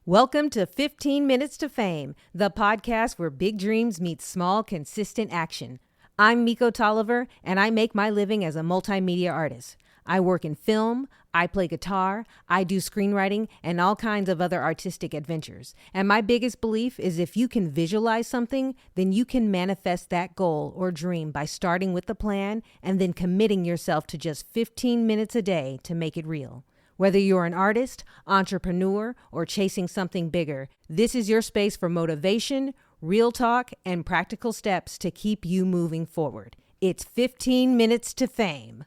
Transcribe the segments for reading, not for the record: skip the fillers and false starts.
Welcome to 15 Minutes to Fame, the podcast where big dreams meet small, consistent action. I'm mikO Tolliver, and I make my living as a multimedia artist. I work in film, I play guitar, I do screenwriting, and all kinds of other artistic adventures. And my biggest belief is if you can visualize something, then you can manifest that goal or dream by starting with the plan and then committing yourself to just 15 minutes a day to make it real. Whether you're an artist, entrepreneur, or chasing something bigger, this is your space for motivation, real talk, and practical steps to keep you moving forward. It's 15 Minutes to Fame.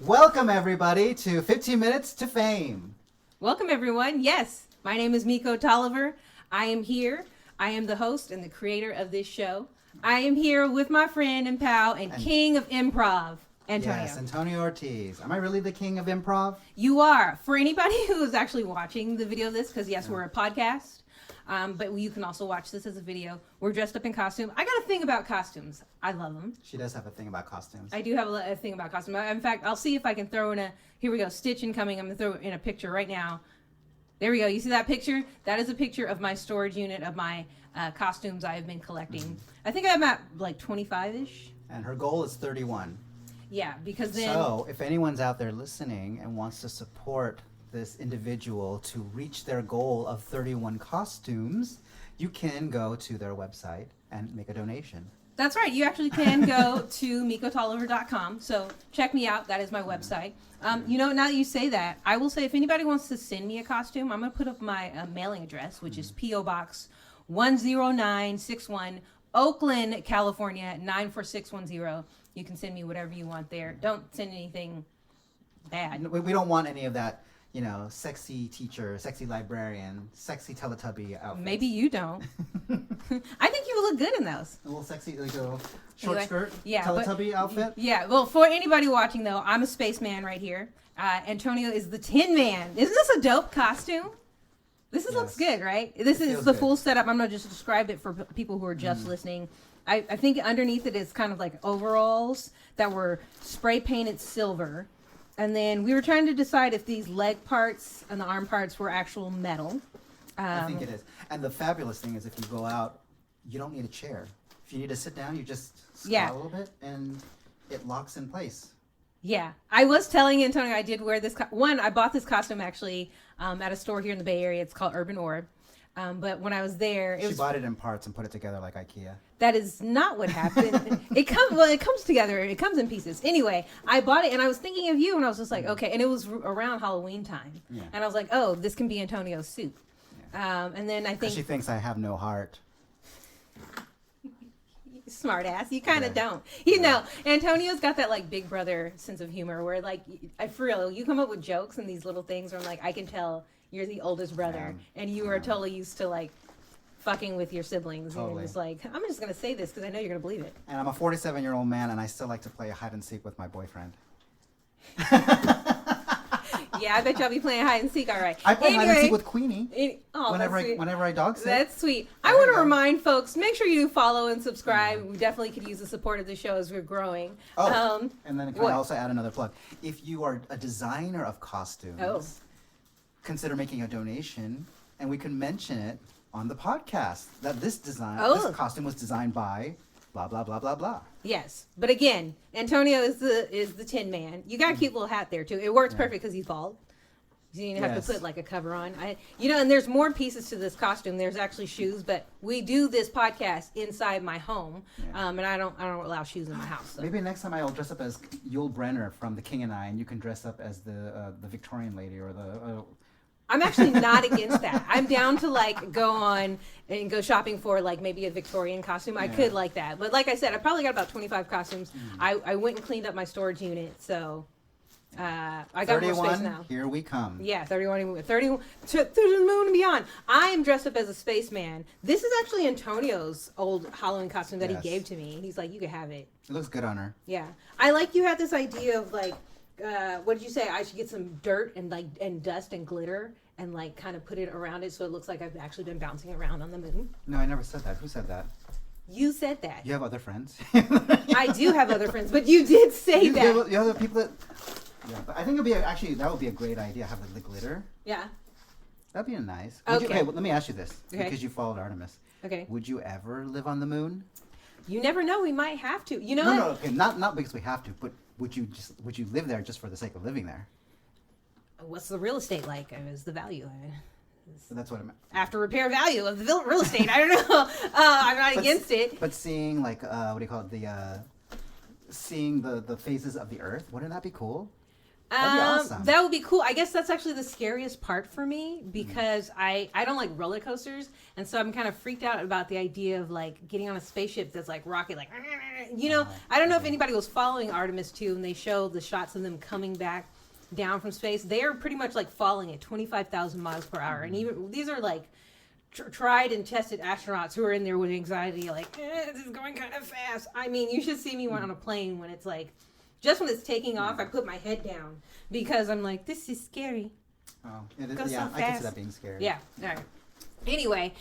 Welcome, everybody, to 15 Minutes to Fame. Welcome, everyone. Yes, my name is mikO Tolliver. I am here. I am the host and the creator of this show. I am here with my friend and pal and king of improv, Antonio. Yes, Antonio Ortiz. Am I really the king of improv? You are. For anybody who is actually watching the video of this, because yes, we're a podcast, but you can also watch this as a video. We're dressed up in costume. I got a thing about costumes. I love them. She does have a thing about costumes. I do have a thing about costumes. In fact, I'll see if I can throw in here we go, stitch incoming. I'm going to throw in a picture right now. There we go. You see that picture? That is a picture of my storage unit of my costumes I have been collecting. Mm-hmm. I think I'm at like 25-ish. And her goal is 31. Yeah, because then... So, if anyone's out there listening and wants to support this individual to reach their goal of 31 costumes, you can go to their website and make a donation. That's right. You actually can go to mikotolliver.com. So, check me out. That is my website. You know, now that you say that, I will say if anybody wants to send me a costume, I'm going to put up my mailing address, which is P.O. Box 10961, Oakland, California, 94610. You can send me whatever you want there. Don't send anything bad. We don't want any of that, you know, sexy teacher, sexy librarian, sexy Teletubby outfits. Maybe you don't. I think you look good in those. A little sexy, like a short skirt, yeah, Teletubby outfit. Yeah, well, for anybody watching, though, I'm a spaceman right here. Antonio is the Tin Man. Isn't this a dope costume? This looks good, right? This is the full setup. I'm going to just describe it for people who are just listening. I think underneath it is kind of like overalls that were spray painted silver. And then we were trying to decide if these leg parts and the arm parts were actual metal. I think it is. And the fabulous thing is if you go out, you don't need a chair. If you need to sit down, you just squat a little bit and it locks in place. Yeah. I was telling Antonio I did wear this. I bought this costume actually at a store here in the Bay Area. It's called Urban Orb. But when I was there, she bought it in parts and put it together like IKEA. That is not what happened. It comes together. It comes in pieces. Anyway, I bought it and I was thinking of you and I was just like, okay. And it was around Halloween time. Yeah. And I was like, oh, this can be Antonio's suit. Yeah. And then I think she thinks I have no heart. Smart ass. You kind of don't. You know, Antonio's got that like big brother sense of humor where like, for real, you come up with jokes and these little things where I'm like, I can tell you're the oldest brother and you are totally used to like fucking with your siblings. Totally. And it's like, I'm just going to say this because I know you're going to believe it. And I'm a 47-year-old man and I still like to play hide and seek with my boyfriend. Yeah, I bet y'all be playing hide and seek. All right. I play hide and seek with Queenie whenever I dog sit. That's sweet. I want to remind folks, make sure you follow and subscribe. We definitely could use the support of the show as we're growing. Oh, and then can I also add another plug? If you are a designer of costumes, consider making a donation and we can mention it on the podcast that this costume was designed by blah blah blah blah blah. Yes, but again, Antonio is the Tin Man. You got a cute little hat there too. It works perfect because he's bald. You don't have to put like a cover on. And there's more pieces to this costume. There's actually shoes, but we do this podcast inside my home, and I don't allow shoes in my house. So. Maybe next time I'll dress up as Yul Brynner from The King and I, and you can dress up as the Victorian lady or the. I'm actually not against that. I'm down to like go on and go shopping for like maybe a Victorian costume. I could like that. But like I said, I probably got about 25 costumes. I went and cleaned up my storage unit. So I got 31, more space now. Here we come. Yeah, 31 to the moon and beyond. I am dressed up as a spaceman. This is actually Antonio's old Halloween costume that he gave to me. He's like, you can have it. It looks good on her. Yeah. I like you had this idea of like, what did you say? I should get some dirt and dust and glitter and like kind of put it around it so it looks like I've actually been bouncing around on the moon. No, I never said that. Who said that? You said that. You have other friends? I do have other friends, but you did say that. You have people that... Yeah, but I think that would be a great idea, have the glitter. Yeah. That'd be nice. Okay. Well, let me ask you this, Okay. because you followed Artemis. Okay. Would you ever live on the moon? You never know. We might have to. You know No, what? no, okay, not because we have to, but would you live there just for the sake of living there? What's the real estate like? Is the value? That's what I meant. After repair value of the real estate. I don't know. I'm not against it. But seeing like what do you call it? Seeing the phases of the Earth, wouldn't that be cool? That'd be awesome. That would be cool. I guess that's actually the scariest part for me because I don't like roller coasters, and so I'm kind of freaked out about the idea of like getting on a spaceship that's like rocket, like I don't know if anybody was following Artemis 2 and they showed the shots of them coming back down from space. They are pretty much like falling at 25,000 miles per hour, and even these are like tried and tested astronauts who are in there with anxiety, like this is going kind of fast. I mean, you should see me on a plane when it's like. Just when it's taking off, I put my head down because I'm like, this is scary. Oh, it is, Go yeah, so I can see fast. that being scary. Yeah, all right. Anyway,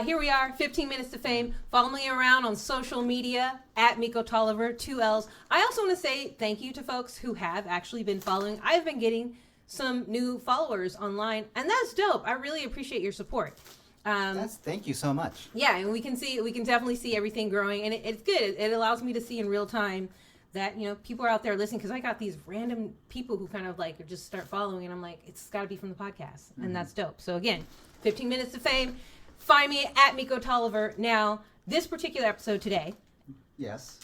here we are, 15 minutes to fame. Follow me around on social media at mikO Tolliver, 2 L's. I also want to say thank you to folks who have actually been following. I've been getting some new followers online, and that's dope. I really appreciate your support. Thank you so much. Yeah, and we can definitely see everything growing, and it's good. It allows me to see in real time that people are out there listening, because I got these random people who kind of like just start following, and I'm like, it's got to be from the podcast, and that's dope. So again, 15 minutes to fame. Find me at mikO Tolliver. Now, this particular episode today, Yes.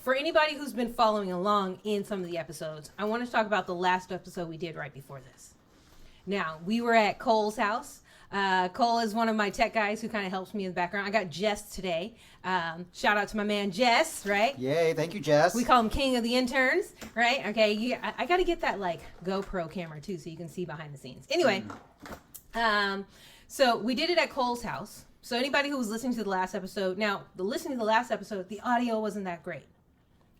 for anybody who's been following along in some of the episodes, I want to talk about the last episode we did right before this. Now, we were at Cole's house. Cole is one of my tech guys who kind of helps me in the background. I got Jess today. Shout out to my man Jess, right? Yay, thank you, Jess. We call him King of the Interns, right? Okay, I got to get that like GoPro camera too, so you can see behind the scenes. Anyway, so we did it at Cole's house. So anybody who was listening to the last episode, listening to the last episode, the audio wasn't that great.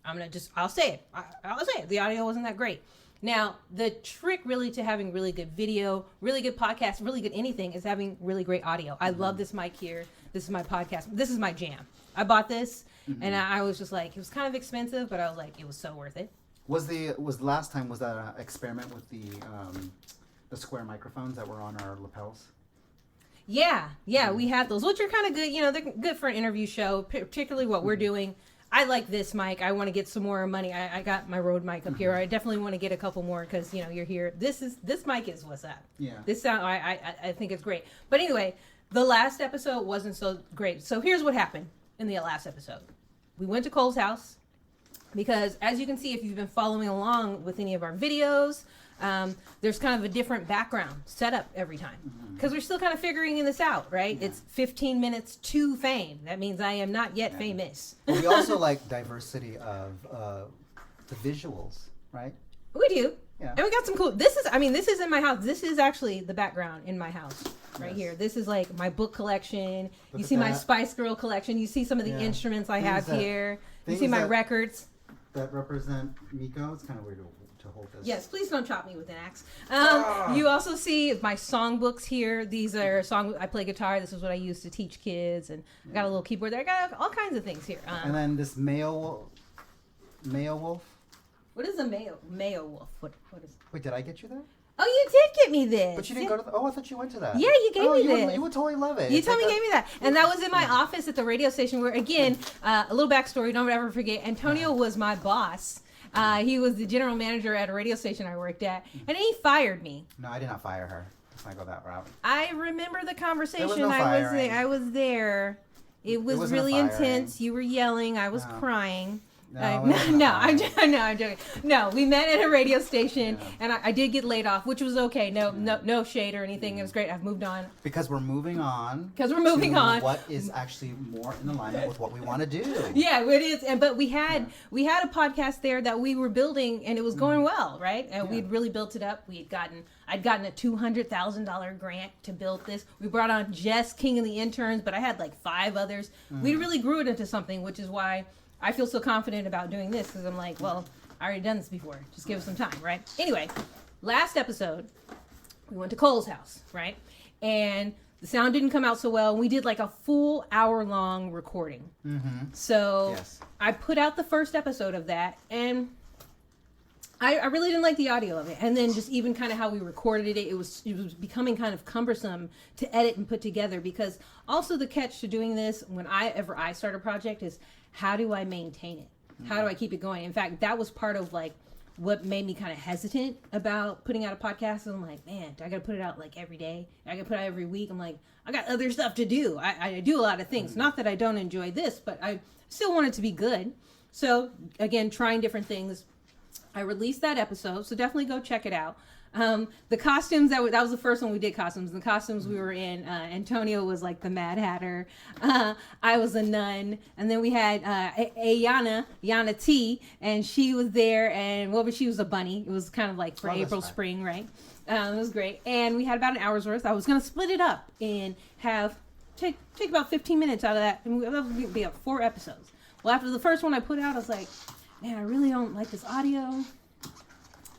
I'll say it. I'll say it. The audio wasn't that great. Now, the trick really to having really good video, really good podcast, really good anything is having really great audio. I love this mic here. This is my podcast. This is my jam. I bought this, and I was just like, it was kind of expensive, but I was like, it was so worth it. Was last time, was that an experiment with the square microphones that were on our lapels? Yeah, we had those, which are kind of good. They're good for an interview show, particularly what we're doing. I like this mic. I want to get some more money. I got my Rode mic up here. I definitely want to get a couple more because you're here. This mic is what's up. Yeah. This sound I think it's great. But anyway, the last episode wasn't so great. So here's what happened in the last episode. We went to Cole's house because, as you can see, if you've been following along with any of our videos, there's kind of a different background setup every time because we're still kind of figuring this out, right? Yeah. It's 15 minutes to fame. That means I am not yet famous. Well, we also like diversity of the visuals, right? We do. Yeah. And we got some cool. This is in my house. This is actually the background in my house right here. This is like my book collection. You see my Spice Girl collection. You see some of the instruments I have here. You see my records that represent mikO. It's kind of weird to hold this. Yes, please don't chop me with an axe. You also see my songbooks here. These are songs. I play guitar. This is what I use to teach kids, and I got a little keyboard there. I got all kinds of things here. And then this Mayo Wolf. What is a Mayo Wolf? What is it? Wait, did I get you that? Oh, you did get me this. But you didn't go to I thought you went to that. Yeah, you gave me this. You would totally love it. You totally gave me that. And that was in my office at the radio station where, again, a little backstory, don't ever forget, Antonio was my boss. He was the general manager at a radio station I worked at, and he fired me. No, I did not fire her. Let's not go that route. I remember the conversation. There was no firing. I was there. It was really intense. You were yelling. I was crying. I'm joking. No, we met at a radio station, and I did get laid off, which was okay. No shade or anything. It was great. I've moved on. Because we're moving on. What is actually more in alignment with what we want to do. Yeah, it is. But we had a podcast there that we were building, and it was going well, right? And we'd really built it up. I'd gotten a $200,000 grant to build this. We brought on Jess, King of the Interns, but I had like 5 others. We really grew it into something, which is why I feel so confident about doing this, because I'm like, well, I already done this before. Just give us some time, right? Anyway, last episode, we went to Cole's house, right? And the sound didn't come out so well. We did like a full hour-long recording. So I put out the first episode of that, and I really didn't like the audio of it. And then just even kind of how we recorded it, it was becoming kind of cumbersome to edit and put together, because also the catch to doing this whenever I start a project is, how do I maintain it? How do I keep it going? In fact, that was part of like what made me kind of hesitant about putting out a podcast. And I'm like, man, I got to put it out like every day. I got to put it out every week. I'm like, I got other stuff to do. I do a lot of things. Not that I don't enjoy this, but I still want it to be good. So again, trying different things. I released that episode, so definitely go check it out. The costumes, that was the first one we did costumes. The costumes we were in, Antonio was like the Mad Hatter. I was a nun. And then we had Yana T, and she was there, and she was a bunny. It was kind of like for April, spring, right? It was great. And we had about an hour's worth. I was going to split it up and take about 15 minutes out of that, and that would be 4 episodes. Well, after the first one I put out, I was like, man, I really don't like this audio.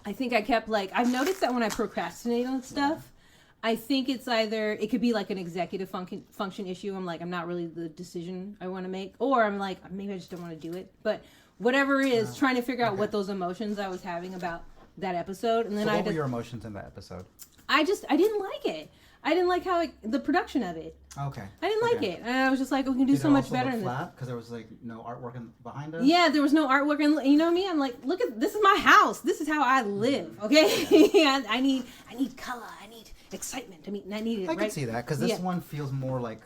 I think I kept I've noticed that when I procrastinate on stuff, I think it's either, it could be like an executive function issue. I'm like, I'm not really the decision I want to make. Or I'm like, maybe I just don't want to do it. But whatever it is, trying to figure out what those emotions I was having about that episode. And then what were your emotions in that episode? I didn't like it. I didn't like how the production of it. Okay. I didn't like it. And I was just like, we can do so much better than this. Because there was no artwork behind us? Yeah, there was no artwork. And you know me? I'm like, look this is my house. This is how I live. Okay? Yeah. I need color. I need excitement. I need it, I can see that, because this one feels more like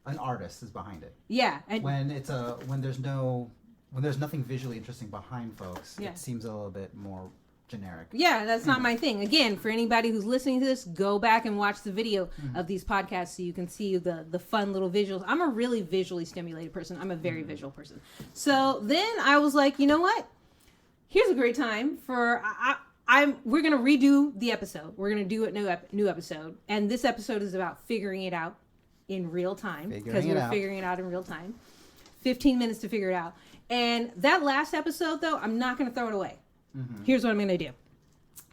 an artist is behind it. Yeah. When there's nothing visually interesting behind folks, it seems a little bit more generic. Yeah, that's not my thing. Again, for anybody who's listening to this, go back and watch the video of these podcasts so you can see the fun little visuals. I'm a really visually stimulated person. I'm a very visual person. So then I was like, you know what? Here's a great time for we're gonna redo the episode. We're gonna do a new episode, and this episode is about figuring it out in real time, because we're figuring it out in real time. 15 minutes to figure it out. And that last episode, though, I'm not gonna throw it away. Here's what I'm going to do.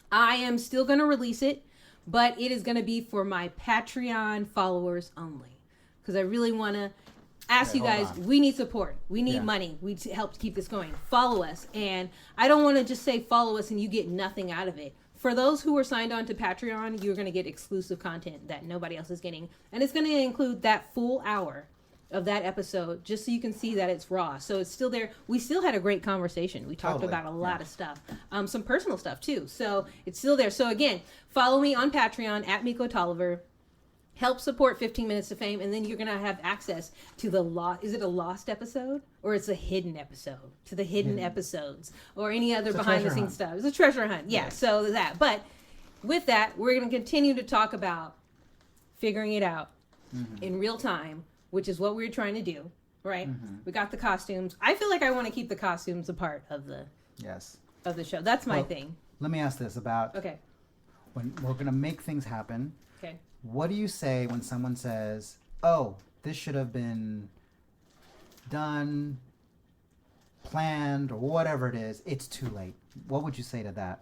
I am still going to release it, but it is going to be for my Patreon followers only. Because I really want to ask you guys, we need support. We need money. We help keep this going. Follow us. And I don't want to just say follow us and you get nothing out of it. For those who are signed on to Patreon, you're going to get exclusive content that nobody else is getting. And it's going to include that full hour of that episode, just so you can see that it's raw. So it's still there. We still had a great conversation. We talked about a lot of stuff, some personal stuff too. So it's still there. So again, follow me on Patreon at mikO Tolliver. Help support 15 Minutes to Fame, and then you're gonna have access to is it a lost episode or it's a hidden episode? To the hidden episodes or any other behind the scenes stuff. It's a treasure hunt. Yeah. So that. But with that, we're gonna continue to talk about figuring it out in real time, which is what we were trying to do, right? We got the costumes. I feel like I want to keep the costumes a part of the show. That's my thing. Let me ask this about when we're going to make things happen. Okay. What do you say when someone says, oh, this should have been done, planned, or whatever it is, it's too late? What would you say to that?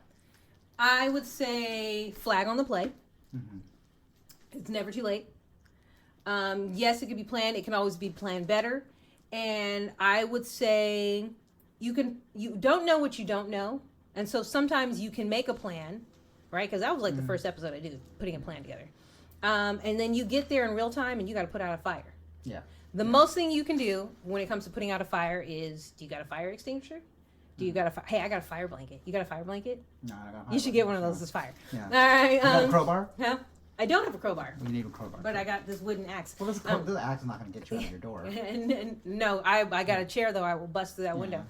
I would say flag on the play. It's never too late. Yes, it can be planned. It can always be planned better. And I would say you don't know what you don't know. And so sometimes you can make a plan, right? Because that was like the first episode I did, putting a plan together. And then you get there in real time and you got to put out a fire. Yeah. The most thing you can do when it comes to putting out a fire is, do you got a fire extinguisher? Do you got hey, I got a fire blanket. You got a fire blanket? No, I got a fire You should get one of those as fire. Yeah. All right. You got a crowbar? Huh? I don't have a crowbar. You need a crowbar. But I got this wooden axe. Well, this axe is not going to get you out of your door. And no, I got a chair, though. I will bust through that window.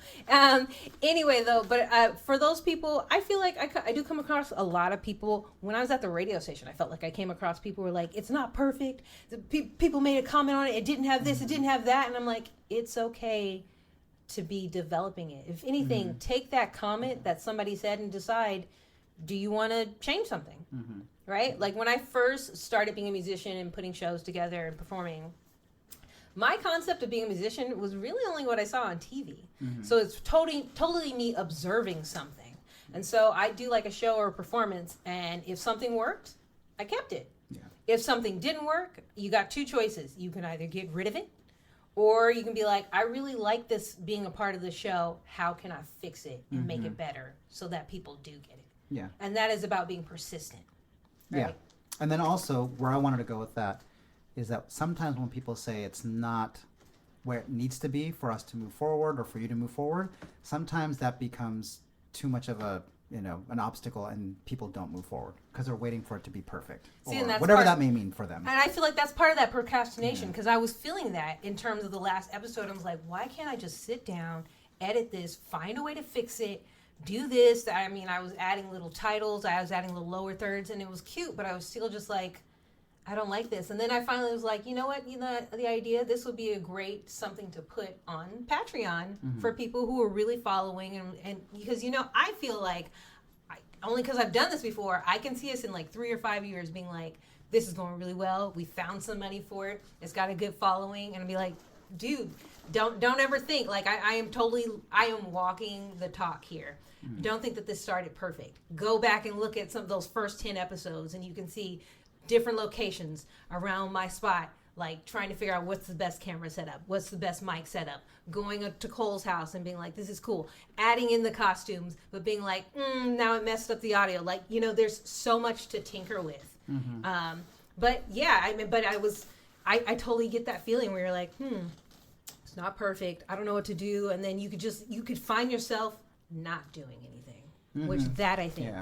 Anyway, though, but for those people, I feel like I do come across a lot of people. When I was at the radio station, I felt like I came across people who were like, it's not perfect. People made a comment on it. It didn't have this. It didn't have that. And I'm like, it's okay to be developing it. If anything, take that comment that somebody said and decide, do you want to change something? Right? Like when I first started being a musician and putting shows together and performing, my concept of being a musician was really only what I saw on TV. So it's totally me observing something. And so I do like a show or a performance, and if something worked, I kept it. Yeah. If something didn't work, you got two choices. You can either get rid of it Or you can be like, I really like this being a part of the show. How can I fix it and make it better so that people do get it? Yeah. And that is about being persistent. Right? Yeah. And then also, where I wanted to go with that is that sometimes when people say it's not where it needs to be for us to move forward or for you to move forward, sometimes that becomes too much of a, an obstacle, and people don't move forward because they're waiting for it to be perfect. See, or and that's whatever that may mean for them. And I feel like that's part of that procrastination, because I was feeling that in terms of the last episode. I was like, why can't I just sit down, edit this, find a way to fix it, do this? I mean, I was adding little titles, I was adding little lower thirds, and it was cute, but I was still just like, I don't like this. And then I finally was like, you know what? The idea, this would be a great something to put on Patreon for people who are really following. And because, I feel like, only because I've done this before, I can see us in like 3 or 5 years being like, this is going really well. We found some money for it. It's got a good following. And I'll be like, dude, don't ever think, like, I am walking the talk here. Don't think that this started perfect. Go back and look at some of those first 10 episodes, and you can see different locations around my spot, like trying to figure out what's the best camera setup, what's the best mic setup, going to Cole's house and being like, this is cool, adding in the costumes, but being like, now it messed up the audio. Like, there's so much to tinker with. But yeah, I totally get that feeling where you're like, it's not perfect. I don't know what to do. And then you could find yourself not doing anything, which that I think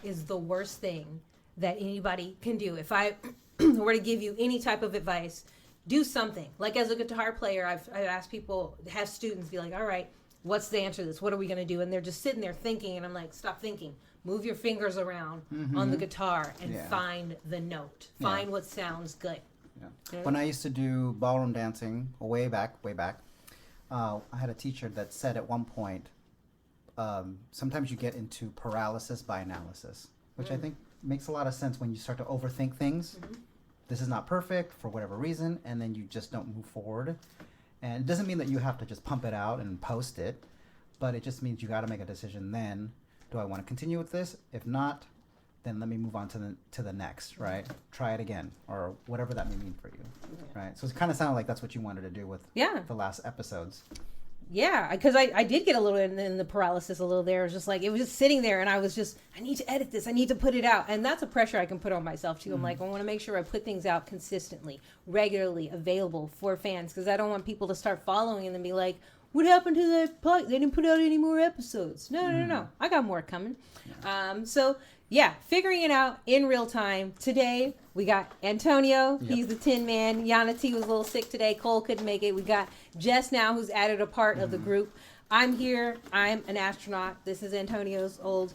is the worst thing that anybody can do. If I were to give you any type of advice, do something. Like, as a guitar player, I've asked people, have students be like, all right, what's the answer to this? What are we going to do? And they're just sitting there thinking, and I'm like, stop thinking. Move your fingers around on the guitar and find the note. Find what sounds good. Yeah. When I used to do ballroom dancing way back, I had a teacher that said at one point, sometimes you get into paralysis by analysis, which I think makes a lot of sense when you start to overthink things. This is not perfect for whatever reason, and then you just don't move forward. And it doesn't mean that you have to just pump it out and post it, but it just means you got to make a decision then. Do I want to continue with this? If not, then let me move on to the next, right? Try it again, or whatever that may mean for you, right? So it kind of sounded like that's what you wanted to do with the last episodes. Yeah, because I did get a little in the paralysis a little there. It was just like, it was just sitting there, and I was just, I need to edit this. I need to put it out. And that's a pressure I can put on myself, too. I'm like, I want to make sure I put things out consistently, regularly, available for fans, because I don't want people to start following and then be like, what happened to that podcast? They didn't put out any more episodes. No. I got more coming. So, yeah, figuring it out in real time. Today, we got Antonio. Yep. He's the Tin Man. Yana T was a little sick today. Cole couldn't make it. We got Jess now, who's added a part of the group. I'm here. I'm an astronaut. This is Antonio's old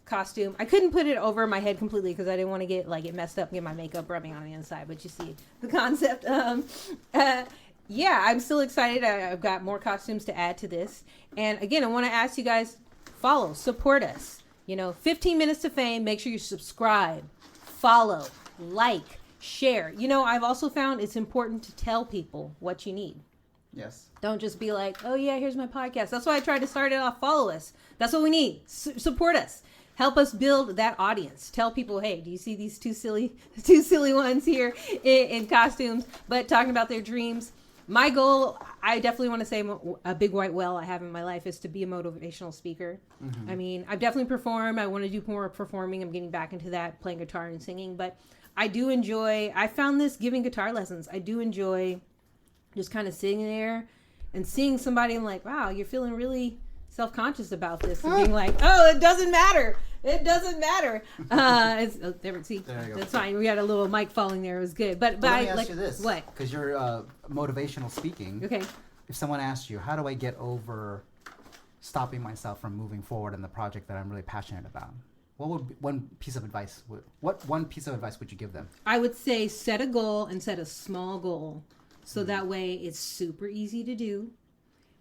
costume. I couldn't put it over my head completely because I didn't want to get it messed up and get my makeup rubbing on the inside. But you see the concept. Yeah, I'm still excited. I've got more costumes to add to this. And again, I want to ask you guys, follow, support us. 15 minutes to fame. Make sure you subscribe, follow, like, share. I've also found it's important to tell people what you need. Yes. Don't just be like, oh yeah, here's my podcast. That's why I tried to start it off. Follow us. That's what we need. Support us. Help us build that audience. Tell people, hey, do you see these two silly ones here in costumes, but talking about their dreams? My goal, I definitely want to say a big white whale I have in my life is to be a motivational speaker. I mean, I've definitely performed. I want to do more performing. I'm getting back into that, playing guitar and singing. But I do enjoy, I found this giving guitar lessons. I do enjoy just kind of sitting there and seeing somebody and like, wow, you're feeling really self-conscious about this. And being like, oh, it doesn't matter. It doesn't matter. There you go. That's fine. We had a little mic falling there. It was good. But let me ask you this. What? Because you're motivational speaking. Okay. If someone asked you, how do I get over stopping myself from moving forward in the project that I'm really passionate about? What one piece of advice would you give them? I would say set a goal and set a small goal. So that way it's super easy to do.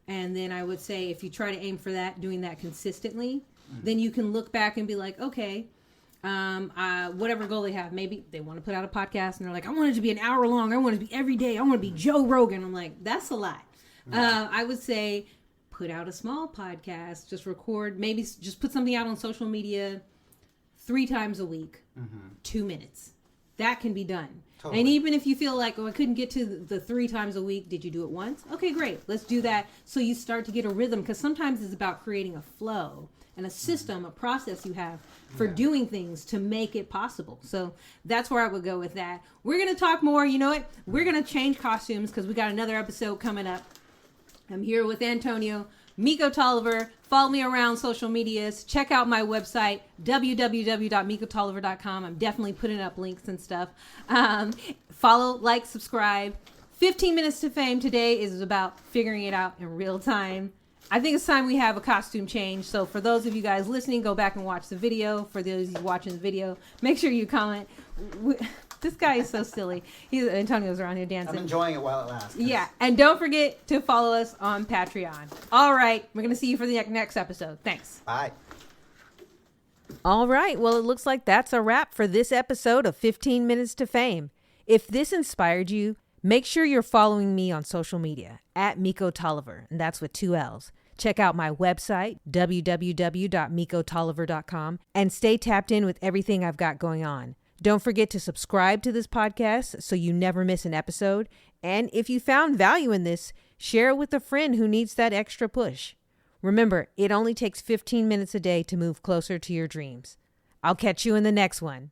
And then I would say if you try to aim for that, doing that consistently, then you can look back and be like, okay, whatever goal they have, maybe they want to put out a podcast and they're like, I want it to be an hour long. I want it to be every day. I want to be Joe Rogan. I'm like, that's a lot. I would say put out a small podcast, just record, maybe just put something out on social media 3 times a week, 2 minutes. that can be done. Totally. And even if you feel like, oh, I couldn't get to the 3 times a week, did you do it once? Okay, great. Let's do that. So you start to get a rhythm, because sometimes it's about creating a flow and a system, a process you have for doing things to make it possible. So that's where I would go with that. We're going to talk more. You know what? We're going to change costumes because we got another episode coming up. I'm here with Antonio, mikO Tolliver. Follow me around social medias. Check out my website, www.mikotolliver.com. I'm definitely putting up links and stuff. Follow, like, subscribe. 15 Minutes to Fame today is about figuring it out in real time. I think it's time we have a costume change. So for those of you guys listening, go back and watch the video. For those of you watching the video, make sure you comment. This guy is so silly. Antonio's around here dancing. I'm enjoying it while it lasts. Yeah, and don't forget to follow us on Patreon. All right, we're going to see you for the next episode. Thanks. Bye. All right, well, it looks like that's a wrap for this episode of 15 Minutes to Fame. If this inspired you, make sure you're following me on social media at mikO Tolliver, and that's with 2 L's. Check out my website, www.mikotolliver.com, and stay tapped in with everything I've got going on. Don't forget to subscribe to this podcast so you never miss an episode. And if you found value in this, share it with a friend who needs that extra push. Remember, it only takes 15 minutes a day to move closer to your dreams. I'll catch you in the next one.